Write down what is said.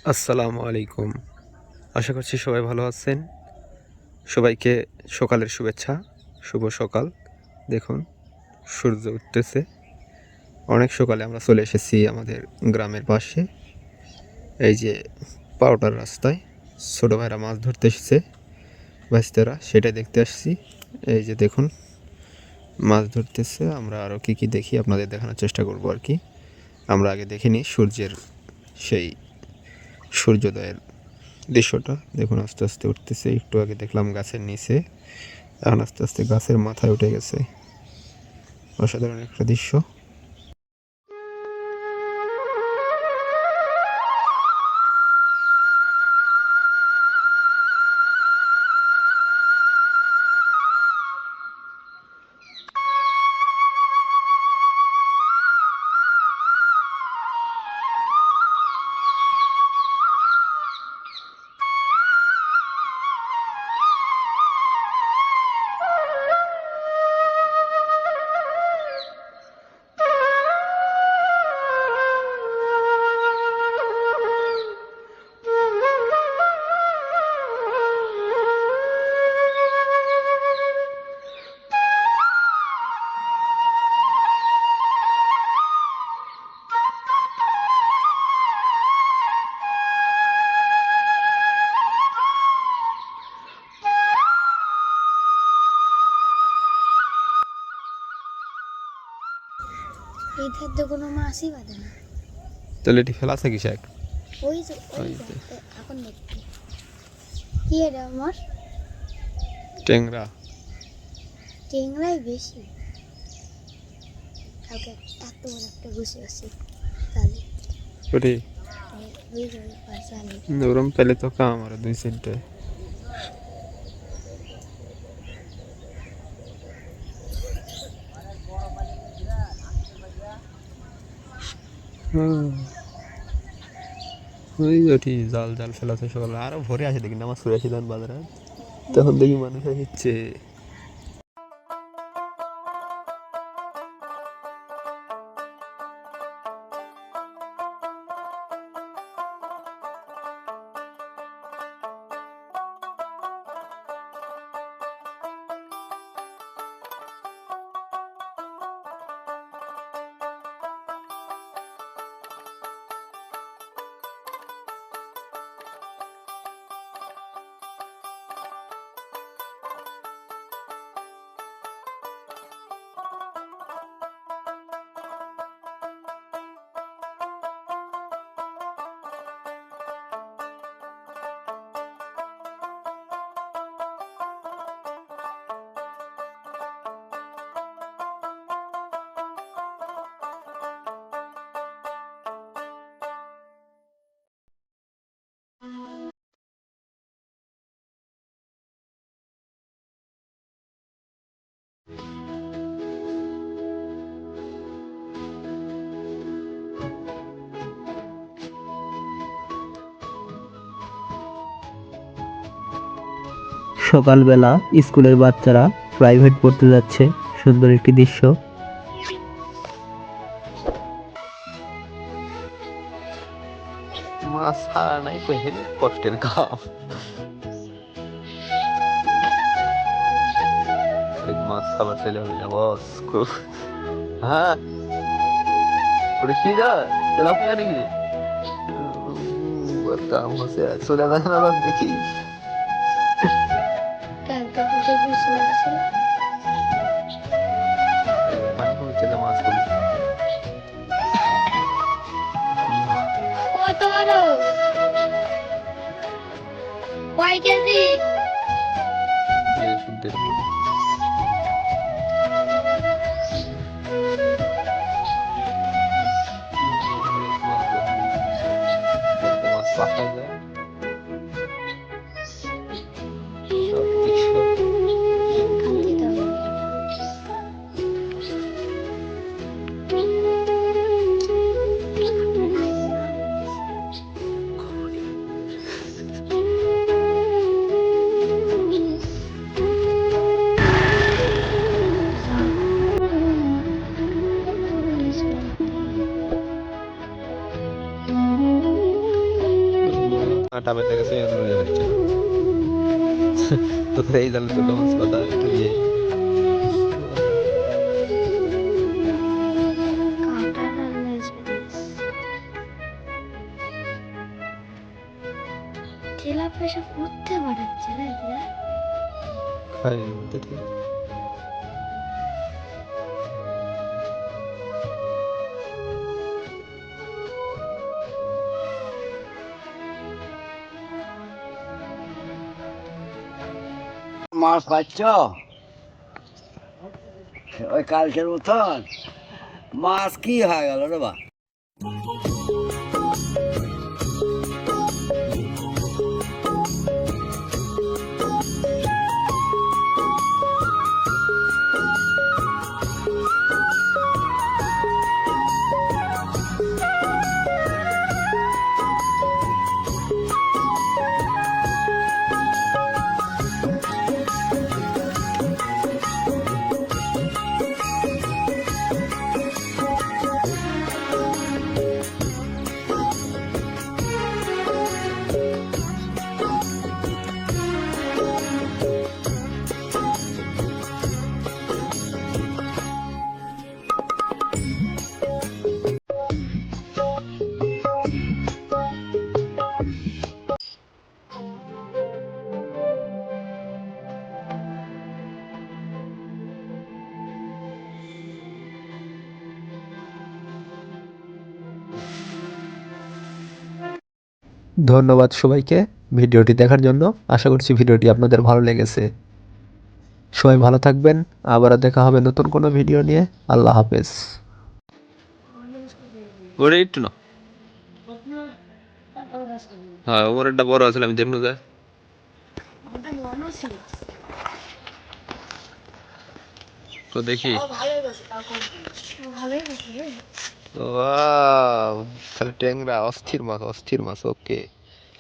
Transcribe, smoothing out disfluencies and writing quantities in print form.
আসসালামু আলাইকুম। আশা করছি সবাই ভালো আছেন। সবাইকে সকালের শুভেচ্ছা। শুভ সকাল। দেখুন সূর্য উঠতেছে। অনেক সকালে আমরা চলে এসেছি আমাদের গ্রামের পাশে। এই যে পাউডার রাস্তায় ছোট ভাইরা মাছ ধরতে এসেছে, ভাইস্তারা সেটাই দেখতে আসছি। এই যে দেখুন মাছ ধরতেছে। আমরা আরও কী কী দেখি আপনাদের দেখানোর চেষ্টা করব আর কি। আমরা আগে দেখিনি সূর্যের সেই সূর্যোদয়ের দৃশ্যটা। দেখুন আস্তে আস্তে উঠতেছে। একটু আগে দেখলাম গাছের নিচে, এখন আস্তে আস্তে গাছের মাথায় উঠে গেছে। অসাধারণ একটা দৃশ্য। এই ধার তো কোনো মাছই বাঁধে না। তাহলে এটি ফেলা আছে কি শেখ? ওই যে ওই যে, এখন দেখতে কি এটা আমার ট্যাংরা। টেংরাই বেশি। কালকে এত বড় একটা বসে আছে তাহলে ওটি ওই যে ওই পাশে আলি ওরম পেলে তো কাম আর দুই সাইডে। ওই ওটি জাল জাল ফেলাতে সকালে আরো ভরে আসে দেখি নামাজ পড়ে আসি তখন বাজারে, তখন দেখি মানুষ আসছে। সকালবেলা স্কুলের বাচ্চারা প্রাইভেট পড়তে যাচ্ছে, সুন্দর একটি দৃশ্য। মাছ ছাড়া নাই কই কষ্টের কাম। মাছ খাবার ছেলে হয়ে যাব খুব। হ্যাঁ কি যায় তেলা পেয়ে নাকি কাম হচ্ছে চলে যায় না দেখি। কালকে বুঝে বসে আছে পানি কমছে না মাছ করি কত বড় কয় কেজি শুদ্ধের মাছ পাখা যায় সব কিছু। কাম দিতে হবে কাঁটা বেঁধে গেছে নড়ে যাচ্ছে তো এই জালে দুটো মাছ পাতা একটু ইয়ে ঠেলা পেশা করতে পারছে না এরা। খাই মধ্যে ঠিক মাছ পাচ্ছ ওই কালকের মতন মাছ কি হয়ে গেল রে বা ধন্যবাদ সবাইকে ভিডিওটি দেখার জন্য। আশা করছি ভিডিওটি আপনাদের ভালো লেগেছে। সবাই ভালো থাকবেন, আবারও দেখা হবে নতুন কোনো ভিডিও নিয়ে। আল্লাহ হাফেজ। ওরে একটু না হ্যাঁ ওর একটা বড় আছে আমি দেখুন যায় তো দেখি ভালোই গেছে। তো তাহলে ট্যাংরা অস্থির মাছ ওকে